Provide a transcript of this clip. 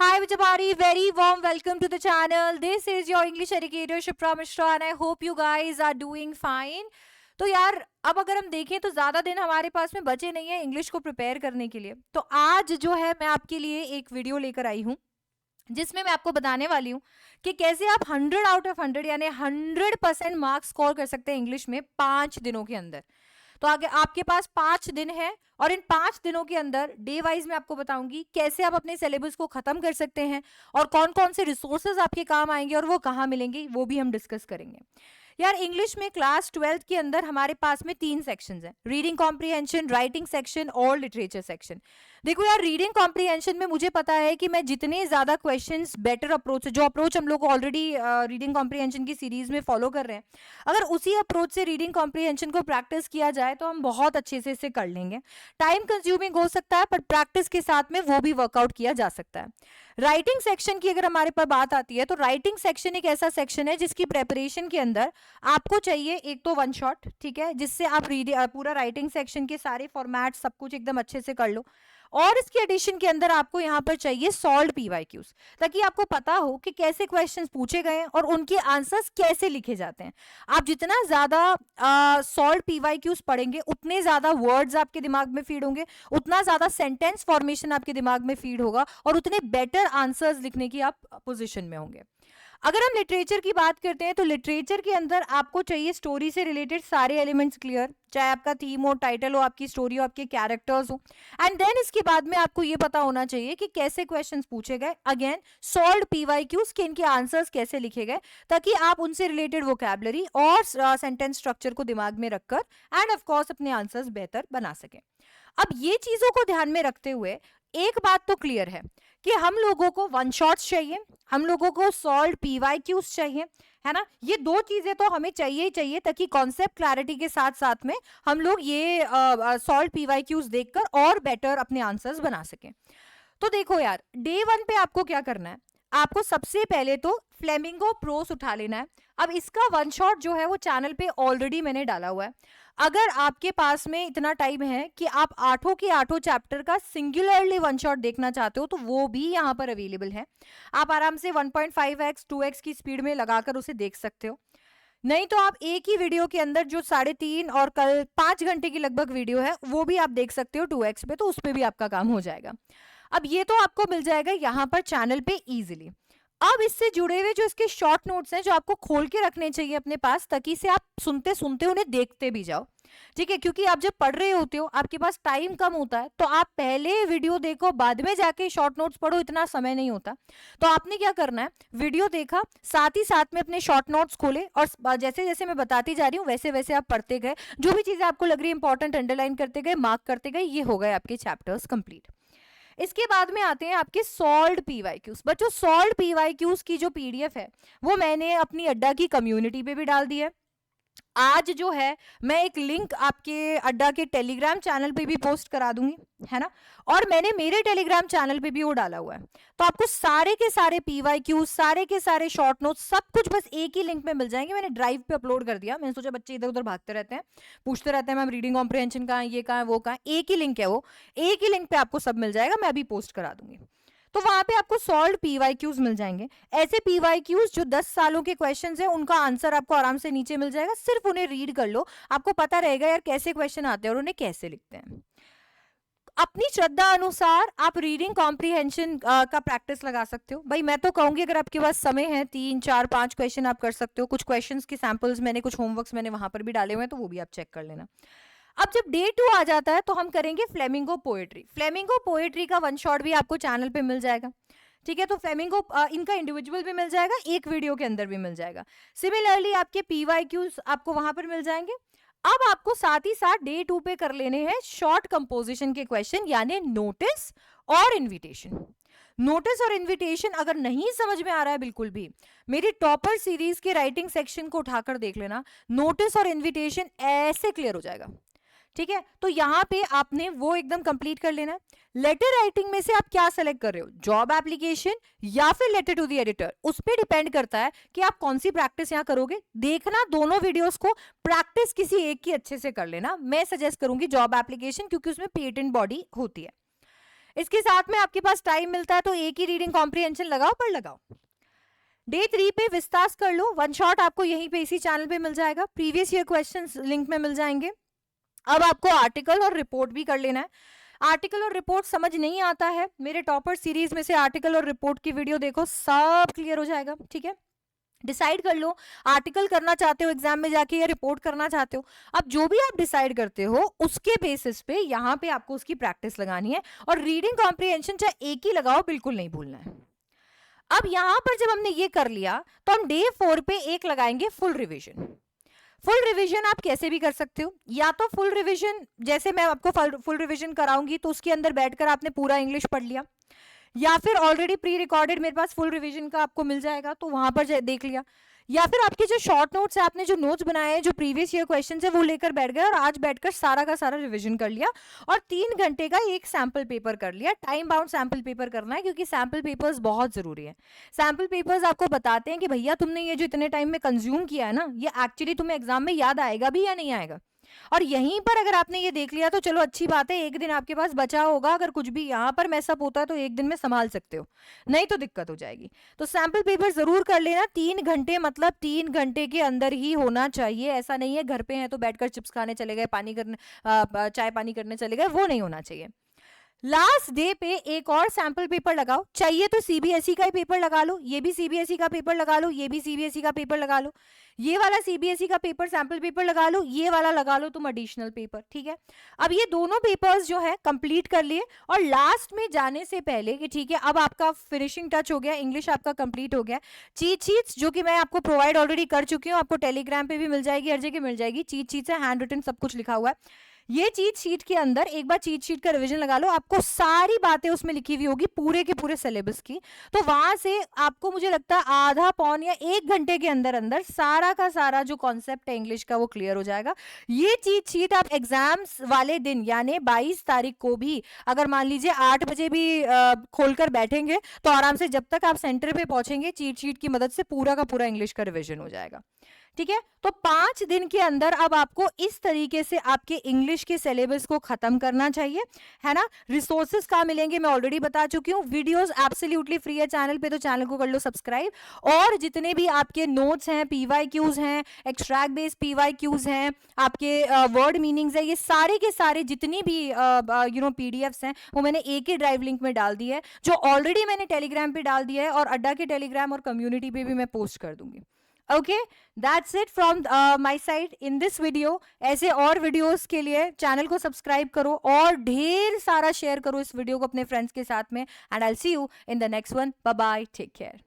Hi everybody, very warm welcome to the channel. This is your English educator Shipra Mishra and I hope you guys are doing fine. तो यार अब अगर हम देखें तो ज़्यादा दिन हमारे पास में बचे नहीं है इंग्लिश को प्रिपेयर करने के लिए। तो आज जो है मैं आपके लिए एक वीडियो लेकर आई हूँ जिसमें मैं आपको बताने वाली हूँ कि कैसे आप 100 आउट ऑफ 100 यानी 100% मार्क्स स्कोर कर सकते हैं इंग्लिश में 5 दिनों के अंदर। तो आगे आपके पास 5 दिन है और इन 5 दिनों के अंदर डे वाइज मैं आपको बताऊंगी कैसे आप अपने सिलेबस को खत्म कर सकते हैं और कौन कौन से रिसोर्सेज आपके काम आएंगे और वो कहाँ मिलेंगे वो भी हम डिस्कस करेंगे। यार इंग्लिश में क्लास 12th के अंदर हमारे पास में 3 सेक्शंस हैं, रीडिंग कॉम्प्रिहेंशन, राइटिंग सेक्शन और लिटरेचर सेक्शन। देखो यार रीडिंग कॉम्प्रिहेंशन में मुझे पता है कि मैं जितने ज्यादा क्वेश्चंस बेटर अप्रोच, जो अप्रोच हम लोग ऑलरेडी रीडिंग कॉम्प्रिहेंशन की सीरीज में फॉलो कर रहे हैं, अगर उसी अप्रोच से रीडिंग कॉम्प्रिहेंशन को प्रैक्टिस किया जाए तो हम बहुत अच्छे से इसे कर लेंगे। टाइम कंज्यूमिंग हो सकता है पर प्रैक्टिस के साथ में वो भी वर्कआउट किया जा सकता है। राइटिंग सेक्शन की अगर हमारे पास बात आती है तो राइटिंग सेक्शन एक ऐसा सेक्शन है जिसकी प्रेपरेशन के अंदर आपको चाहिए एक तो वन शॉट, ठीक है, जिससे आप पूरा राइटिंग सेक्शन के सारे फॉर्मेट सब कुछ एकदम अच्छे से कर लो। और इसके एडिशन के अंदर आपको यहाँ पर चाहिए सॉल्व पीवाईक्यूज, ताकि आपको पता हो कि कैसे क्वेश्चंस पूछे गए हैं और उनके आंसर्स कैसे लिखे जाते हैं। आप जितना ज्यादा सॉल्व पीवाईक्यूज पढ़ेंगे उतने ज्यादा वर्ड्स आपके दिमाग में फीड होंगे, उतना ज्यादा सेंटेंस फॉर्मेशन आपके दिमाग में फीड होगा और उतने बेटर आंसर्स लिखने की आप पोजिशन में होंगे। अगर हम लिटरेचर की बात करते हैं तो लिटरेचर के अंदर आपको चाहिए स्टोरी से रिलेटेड सारे एलिमेंट्स क्लियर, चाहे आपका थीम हो, टाइटल हो, आपकी स्टोरी हो, आपके कैरेक्टर्स हो। एंड देन इसके बाद में आपको ये पता होना चाहिए कि कैसे क्वेश्चंस पूछे गए, अगेन सॉल्व पीवाईक्यूज के इनके आंसर्स कैसे लिखे गए, ताकि आप उनसे रिलेटेड वोकैबुलरी और सेंटेंस स्ट्रक्चर को दिमाग में रखकर एंड ऑफ कोर्स अपने आंसर्स बेहतर बना सकें। अब ये चीजों को ध्यान में रखते हुए एक बात तो क्लियर है कि हम लोगों को वन शॉट्स चाहिए, हम लोगों को सॉल्व पीवाईक्यूज चाहिए, है ना। ये दो चीजें तो हमें चाहिए ही चाहिए ताकि कॉन्सेप्ट क्लैरिटी के साथ साथ में हम लोग ये सॉल्व पीवाईक्यूज देखकर और बेटर अपने आंसर्स बना सकें। तो देखो यार डे 1 पे आपको क्या करना है, आपको सबसे पहले तो फ्लेमिंगो प्रोस उठा लेना है। अब इसका वन शॉट जो है वो चैनल पे ऑलरेडी मैंने डाला हुआ है। अगर आपके पास में इतना टाइम है कि आप आठों के आठों चैप्टर का सिंगुलरली वन शॉट देखना चाहते हो तो वो भी यहाँ पर अवेलेबल है। आप आराम से 1.5x 2x की स्पीड में लगाकर उसे देख सकते हो। नहीं तो आप एक ही वीडियो के अंदर जो 3.5 और कल 5 घंटे की लगभग वीडियो है वो भी आप देख सकते हो 2x पे, तो उस पर भी आपका काम हो जाएगा। अब ये तो आपको मिल जाएगा यहाँ पर चैनल पे इजीली। अब इससे जुड़े हुए जो इसके शॉर्ट नोट्स हैं जो आपको खोल के रखने चाहिए अपने पास, ताकि से आप सुनते सुनते उन्हें देखते भी जाओ, ठीक है। क्योंकि आप जब पढ़ रहे होते हो आपके पास टाइम कम होता है, तो आप पहले वीडियो देखो बाद में जाके शॉर्ट नोट्स पढ़ो, इतना समय नहीं होता। तो आपने क्या करना है, वीडियो देखा साथ ही साथ में अपने शॉर्ट नोट्स खोले और जैसे जैसे मैं बताती जा रही हूँ वैसे वैसे आप पढ़ते गए, जो भी चीजें आपको लग रही है इंपॉर्टेंट अंडरलाइन करते गए, मार्क करते गए, ये हो गए आपके चैप्टर्स कंप्लीट। इसके बाद में आते हैं आपके सॉल्व पीवाईक्यूज। बच्चों सॉल्व पीवाईक्यूज की जो पीडीएफ है वो मैंने अपनी अड्डा की कम्युनिटी पे भी डाल दी है। आज जो है मैं एक लिंक आपके अड्डा के टेलीग्राम चैनल पे भी पोस्ट करा दूंगी, है ना। और मैंने मेरे टेलीग्राम चैनल पे भी वो डाला हुआ है। तो आपको सारे के सारे पीवाईक्यू, सारे के सारे शॉर्ट नोट्स, सब कुछ बस एक ही लिंक में मिल जाएंगे। मैंने ड्राइव पे अपलोड कर दिया। मैंने सोचा बच्चे इधर उधर भागते रहते हैं, पूछते रहते हैं मैम रीडिंग कॉम्प्रिहेंशन कहाँ है, ये कहाँ है, वो कहाँ है। एक ही लिंक है वो, एक ही लिंक पे आपको सब मिल जाएगा। मैं अभी पोस्ट करा दूंगी। तो वहां पे आपको सॉल्व पीवाईक्यूज मिल जाएंगे। ऐसे पीवाईक्यूज जो 10 सालों के क्वेश्चंस हैं उनका आंसर आपको आराम से नीचे मिल जाएगा। सिर्फ उन्हें रीड कर लो, आपको पता रहेगा यार कैसे क्वेश्चन आते हैं और उन्हें कैसे लिखते हैं। अपनी श्रद्धा अनुसार आप रीडिंग कॉम्प्रिहेंशन का प्रैक्टिस लगा सकते हो। भाई मैं तो कहूंगी अगर आपके पास समय है 3 4 5 क्वेश्चन आप कर सकते हो। कुछ क्वेश्चंस के सैंपल्स मैंने, कुछ होमवर्क्स मैंने वहां पर भी डाले हुए हैं, तो वो भी आप चेक कर लेना। अब जब डे 2 आ जाता है तो हम करेंगे फ्लेमिंगो पोएट्री। फ्लेमिंगो पोएट्री का वन शॉट भी आपको चैनल पे मिल जाएगा, ठीक है। तो फ्लेमिंगो इनका इंडिविजुअल भी मिल जाएगा, एक वीडियो के अंदर भी मिल जाएगा। सिमिलरली आपके पीवाईक्यूज आपको वहां पर मिल जाएंगे। अब आपको साथ ही साथ डे 2 पे कर लेने हैं शॉर्ट कंपोजिशन के क्वेश्चन, यानी नोटिस और इनविटेशन। नोटिस और इनविटेशन अगर नहीं समझ में आ रहा है बिल्कुल भी, मेरी टॉपर सीरीज के राइटिंग सेक्शन को उठाकर देख लेना। नोटिस और इनविटेशन ऐसे क्लियर हो जाएगा, ठीक है। तो यहाँ पे आपने वो एकदम कंप्लीट कर लेना है। लेटर राइटिंग में से आप क्या सेलेक्ट कर रहे हो, जॉब एप्लीकेशन या फिर लेटर टू द एडिटर, उस पर डिपेंड करता है कि आप कौन सी प्रैक्टिस यहाँ करोगे। देखना दोनों वीडियोस को, प्रैक्टिस किसी एक की अच्छे से कर लेना। मैं सजेस्ट करूंगी जॉब एप्लीकेशन, क्योंकि उसमें पेटेंट बॉडी होती है। इसके साथ में आपके पास टाइम मिलता है तो एक ही रीडिंग कॉम्प्रिहेंशन लगाओ, पर लगाओ। डे 3 पे विस्तास कर लो, वन शॉट आपको यहीं पे इसी चैनल पे मिल जाएगा, प्रीवियस ईयर क्वेश्चंस लिंक में मिल जाएंगे। अब आपको आर्टिकल और रिपोर्ट भी कर लेना है। आर्टिकल और रिपोर्ट समझ नहीं आता है, मेरे टॉपर सीरीज में से आर्टिकल और रिपोर्ट की वीडियो देखो, सब क्लियर हो जाएगा। ठीक है, डिसाइड कर लो आर्टिकल करना चाहते हो एग्जाम में जाके या रिपोर्ट करना चाहते हो। अब जो भी आप डिसाइड करते हो उसके बेसिस पे यहाँ पे आपको उसकी प्रैक्टिस लगानी है, और रीडिंग कॉम्प्रिहेंशन चाहे एक ही लगाओ, बिल्कुल नहीं भूलना है। अब यहां पर जब हमने ये कर लिया तो हम डे 4 पे एक लगाएंगे फुल रिवीजन। फुल रिवीजन आप कैसे भी कर सकते हो, या तो फुल रिवीजन जैसे मैं आपको फुल रिवीजन कराऊंगी तो उसके अंदर बैठकर आपने पूरा इंग्लिश पढ़ लिया, या फिर ऑलरेडी प्री रिकॉर्डेड मेरे पास फुल रिवीजन का आपको मिल जाएगा तो वहां पर देख लिया, या फिर आपके जो शॉर्ट नोट्स है, आपने जो नोट्स बनाए हैं, जो प्रीवियस ईयर क्वेश्चन है वो लेकर बैठ गए और आज बैठकर सारा का सारा रिवीजन कर लिया, और 3 घंटे का एक सैंपल पेपर कर लिया। टाइम बाउंड सैंपल पेपर करना है क्योंकि सैंपल पेपर्स बहुत जरूरी है। सैंपल पेपर्स आपको बताते हैं कि भैया तुमने ये जो इतने टाइम में कंज्यूम किया है ना, ये एक्चुअली तुम्हें एग्जाम में याद आएगा भी या नहीं आएगा। और यहीं पर अगर आपने ये देख लिया तो चलो अच्छी बात है, एक दिन आपके पास बचा होगा, अगर कुछ भी यहाँ पर मैसअप होता है तो एक दिन में संभाल सकते हो, नहीं तो दिक्कत हो जाएगी। तो सैंपल पेपर जरूर कर लेना। 3 घंटे मतलब 3 घंटे के अंदर ही होना चाहिए, ऐसा नहीं है घर पे हैं तो बैठकर चिप्स खाने चले गए, पानी करने चाय पानी करने चले गए, वो नहीं होना चाहिए। लास्ट डे पे एक और सैंपल पेपर लगाओ, चाहिए तो सीबीएसई का ही पेपर लगा लो, ये भी सीबीएसई का पेपर लगा लो, ये भी सीबीएसई का पेपर लगा लो, ये वाला सीबीएसई का पेपर सैंपल पेपर लगा लो, ये वाला लगा लो तुम एडिशनल पेपर। ठीक है, अब ये दोनों पेपर्स जो है कंप्लीट कर लिए, और लास्ट में जाने से पहले कि ठीक है अब आपका फिनिशिंग टच हो गया, इंग्लिश आपका कंप्लीट हो गया, चीट शीट्स जो कि मैं आपको प्रोवाइड ऑलरेडी कर चुकी हूँ, आपको टेलीग्राम पे भी मिल जाएगी, हर जगह मिल जाएगी। चीट शीट है, हैंड रिटन सब कुछ लिखा हुआ है। ये चीट शीट के अंदर एक बार चीट शीट का रिवीजन लगा लो, आपको सारी बातें उसमें लिखी हुई होगी पूरे के पूरे सिलेबस की, तो वहां से आपको मुझे लगता है आधा पौन या 1 घंटे के अंदर अंदर सारा का सारा जो कॉन्सेप्ट है इंग्लिश का वो क्लियर हो जाएगा। ये चीट शीट आप एग्जाम्स वाले दिन यानी 22 तारीख को भी अगर मान लीजिए 8 बजे भी खोलकर बैठेंगे तो आराम से जब तक आप सेंटर पे पहुंचेंगे चीट शीट की मदद से पूरा का पूरा इंग्लिश का रिवीजन हो जाएगा। ठीक है, तो 5 दिन के अंदर अब आपको इस तरीके से आपके इंग्लिश के सिलेबस को खत्म करना चाहिए, है ना। रिसोर्सेज कहाँ मिलेंगे मैं ऑलरेडी बता चुकी हूँ, वीडियोस एब्सोल्युटली फ्री है चैनल पे, तो चैनल को कर लो सब्सक्राइब, और जितने भी आपके नोट्स हैं, पीवाईक्यूज हैं, एक्सट्रैक्ट बेस्ड पीवाईक्यूज हैं, आपके वर्ड मीनिंग्स है, ये सारे के सारे जितनी भी पीडीएफ्स हैं वो मैंने एक ही ड्राइव लिंक में डाल दी है, जो ऑलरेडी मैंने टेलीग्राम पे डाल दिया है, और अड्डा के टेलीग्राम और कम्युनिटी पे भी मैं पोस्ट कर दूंगी। Okay, that's it from my side in this video। ऐसे और वीडियोस के लिए चैनल को सब्सक्राइब करो और ढेर सारा शेयर करो इस वीडियो को अपने फ्रेंड्स के साथ में, and I will see you in the next one. Bye bye, take care.